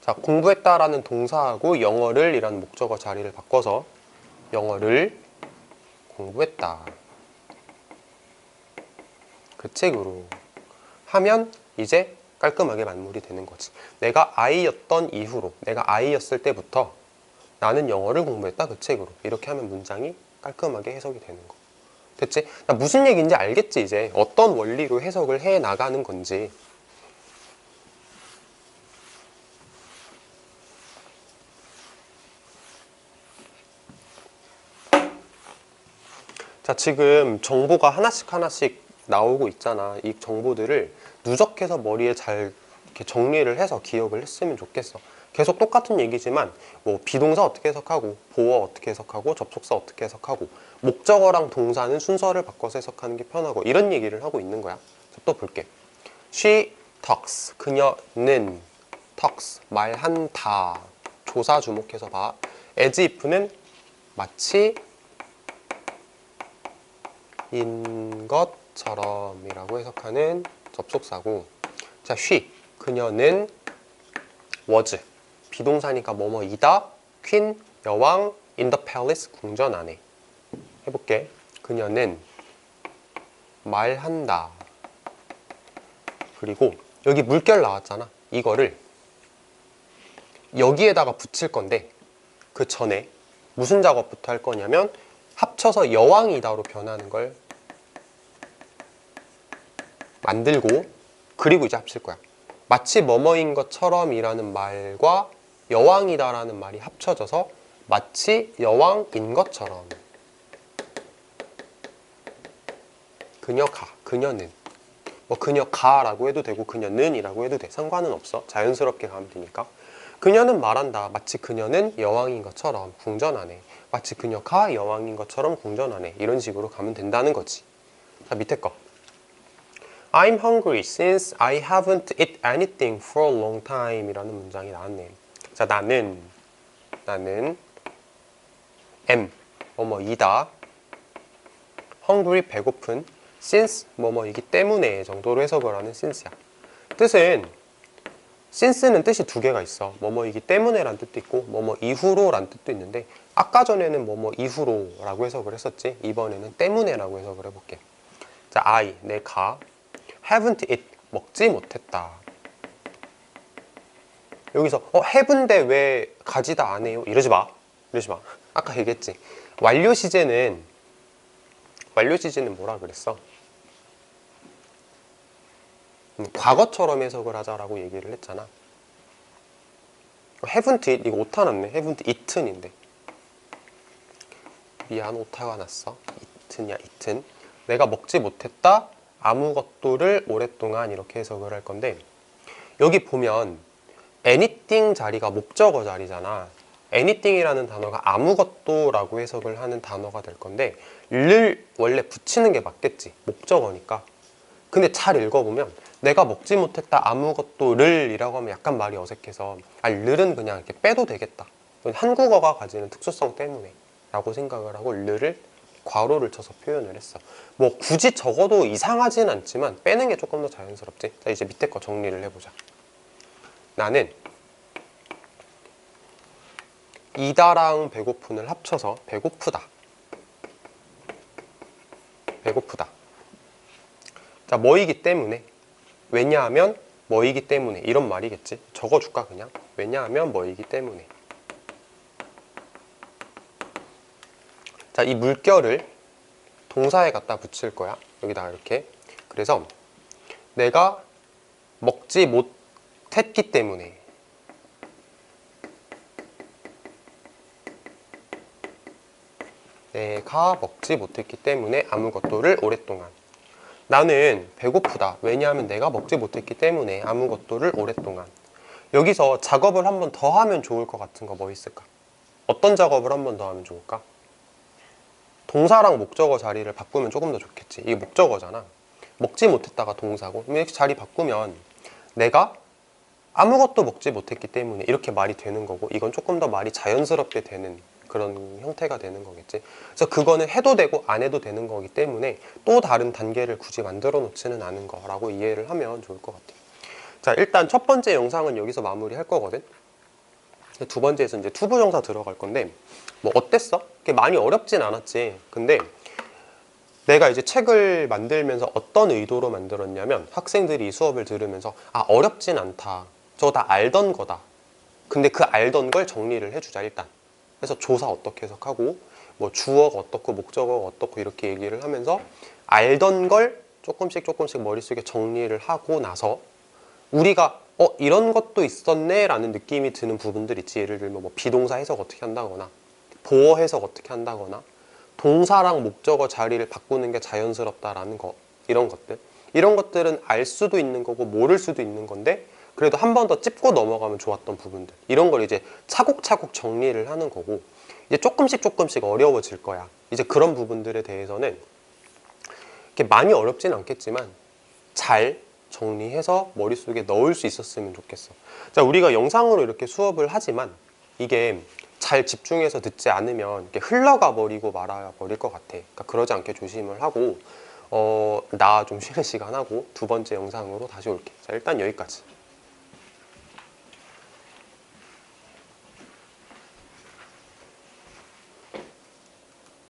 자, 공부했다라는 동사하고 영어를 이라는 목적어 자리를 바꿔서 영어를 공부했다. 그 책으로 하면 이제 깔끔하게 마무리 되는 거지. 내가 아이였던 이후로, 내가 아이였을 때부터 나는 영어를 공부했다. 그 책으로. 이렇게 하면 문장이 깔끔하게 해석이 되는 거. 됐지? 나 무슨 얘기인지 알겠지 이제. 어떤 원리로 해석을 해 나가는 건지. 자, 지금 정보가 하나씩 하나씩 나오고 있잖아. 이 정보들을 누적해서 머리에 잘 이렇게 정리를 해서 기억을 했으면 좋겠어. 계속 똑같은 얘기지만 뭐 비동사 어떻게 해석하고 보어 어떻게 해석하고 접속사 어떻게 해석하고 목적어랑 동사는 순서를 바꿔서 해석하는 게 편하고 이런 얘기를 하고 있는 거야. 또 볼게. She talks. 그녀는 talks. 말한다. 조사 주목해서 봐. as if는 마치 인 것처럼 이라고 해석하는 접속사고, 자, she. 그녀는 was. 비동사니까 뭐뭐이다. 퀸, 여왕, in the palace, 궁전 안에. 해볼게. 그녀는 말한다. 그리고 여기 물결 나왔잖아. 이거를 여기에다가 붙일 건데 그 전에 무슨 작업부터 할 거냐면 합쳐서 여왕이다로 변하는 걸 만들고 그리고 이제 합칠 거야. 마치 뭐뭐인 것처럼 이라는 말과 여왕이다라는 말이 합쳐져서 마치 여왕인 것처럼. 그녀가, 그녀는. 뭐 그녀가라고 해도 되고 그녀는이라고 해도 돼. 상관은 없어. 자연스럽게 가면 되니까. 그녀는 말한다. 마치 그녀는 여왕인 것처럼 궁전 안에. 마치 그녀가 여왕인 것처럼 궁전 안에. 이런 식으로 가면 된다는 거지. 자, 밑에 거. I'm hungry since I haven't eaten anything for a long time 이라는 문장이 나왔네. 자, 나는 am 뭐뭐이다. hungry 배고픈 since 뭐뭐이기 때문에 정도로 해석을 하는 since야. 뜻은 since는 뜻이 두 개가 있어. 뭐뭐이기 때문에 란 뜻도 있고 뭐뭐 이후로 란 뜻도 있는데 아까 전에는 뭐뭐 이후로 라고 해석을 했었지. 이번에는 때문에 라고 해석을 해볼게. 자, I 내가 haven't eat 먹지 못했다. 여기서 have인데 왜 가지다 안 해요? 이러지 마. 아까 얘기했지. 완료 시제는 뭐라 그랬어? 과거처럼 해석을 하자라고 얘기를 했잖아. haven't eat 이거 오타 났네. haven't eaten인데 미안, 오타가 났어. it은이야. it은 내가 먹지 못했다 아무것도를 오랫동안 이렇게 해석을 할 건데, 여기 보면 anything 자리가 목적어 자리잖아. anything이라는 단어가 아무것도라고 해석을 하는 단어가 될 건데, 를 원래 붙이는 게 맞겠지, 목적어니까. 근데 잘 읽어보면 내가 먹지 못했다 아무것도를 이라고 하면 약간 말이 어색해서, 를은 그냥 이렇게 빼도 되겠다, 한국어가 가지는 특수성 때문에 라고 생각을 하고 를을 괄호를 쳐서 표현을 했어. 뭐 굳이 적어도 이상하진 않지만 빼는 게 조금 더 자연스럽지. 자, 이제 밑에 거 정리를 해보자. 나는 이다랑 배고픈을 합쳐서 배고프다. 배고프다. 자, 뭐이기 때문에, 왜냐하면 뭐이기 때문에, 이런 말이겠지. 적어줄까 그냥. 왜냐하면 뭐이기 때문에. 자, 이 물결을 동사에 갖다 붙일 거야. 여기다가 이렇게. 그래서 내가 먹지 못했기 때문에, 내가 먹지 못했기 때문에 아무것도를 오랫동안. 나는 배고프다. 왜냐하면 내가 먹지 못했기 때문에 아무것도를 오랫동안. 여기서 작업을 한 번 더 하면 좋을 것 같은 거 뭐 있을까? 어떤 작업을 한 번 더 하면 좋을까? 동사랑 목적어 자리를 바꾸면 조금 더 좋겠지. 이게 목적어잖아. 먹지 못했다가 동사고, 이렇게 자리 바꾸면 내가 아무것도 먹지 못했기 때문에 이렇게 말이 되는 거고, 이건 조금 더 말이 자연스럽게 되는 그런 형태가 되는 거겠지. 그래서 그거는 해도 되고 안 해도 되는 거기 때문에 또 다른 단계를 굳이 만들어 놓지는 않은 거라고 이해를 하면 좋을 것 같아요. 자, 일단 첫 번째 영상은 여기서 마무리 할 거거든. 두 번째에서 이제 투부정사 들어갈 건데, 뭐 어땠어? 그게 많이 어렵진 않았지. 근데 내가 이제 책을 만들면서 어떤 의도로 만들었냐면, 학생들이 이 수업을 들으면서 어렵진 않다, 저거 다 알던 거다, 근데 그 알던 걸 정리를 해주자 일단. 그래서 조사 어떻게 해석하고, 뭐 주어가 어떻고 목적어가 어떻고 이렇게 얘기를 하면서 알던 걸 조금씩 머릿속에 정리를 하고 나서 우리가 이런 것도 있었네 라는 느낌이 드는 부분들 있지. 예를 들면 뭐 비동사 해석 어떻게 한다거나, 보어 해석 어떻게 한다거나, 동사랑 목적어 자리를 바꾸는 게 자연스럽다라는 거, 이런 것들은 알 수도 있는 거고 모를 수도 있는 건데, 그래도 한 번 더 짚고 넘어가면 좋았던 부분들, 이런 걸 이제 차곡차곡 정리를 하는 거고, 이제 조금씩 어려워질 거야. 이제 그런 부분들에 대해서는 이렇게 많이 어렵진 않겠지만 잘 정리해서 머릿속에 넣을 수 있었으면 좋겠어. 자, 우리가 영상으로 이렇게 수업을 하지만 이게 잘 집중해서 듣지 않으면 이렇게 흘러가 버리고 말아 버릴 것 같아. 그러니까 그러지 않게 조심을 하고, 나 좀 쉬는 시간 하고 두 번째 영상으로 다시 올게. 자, 일단 여기까지.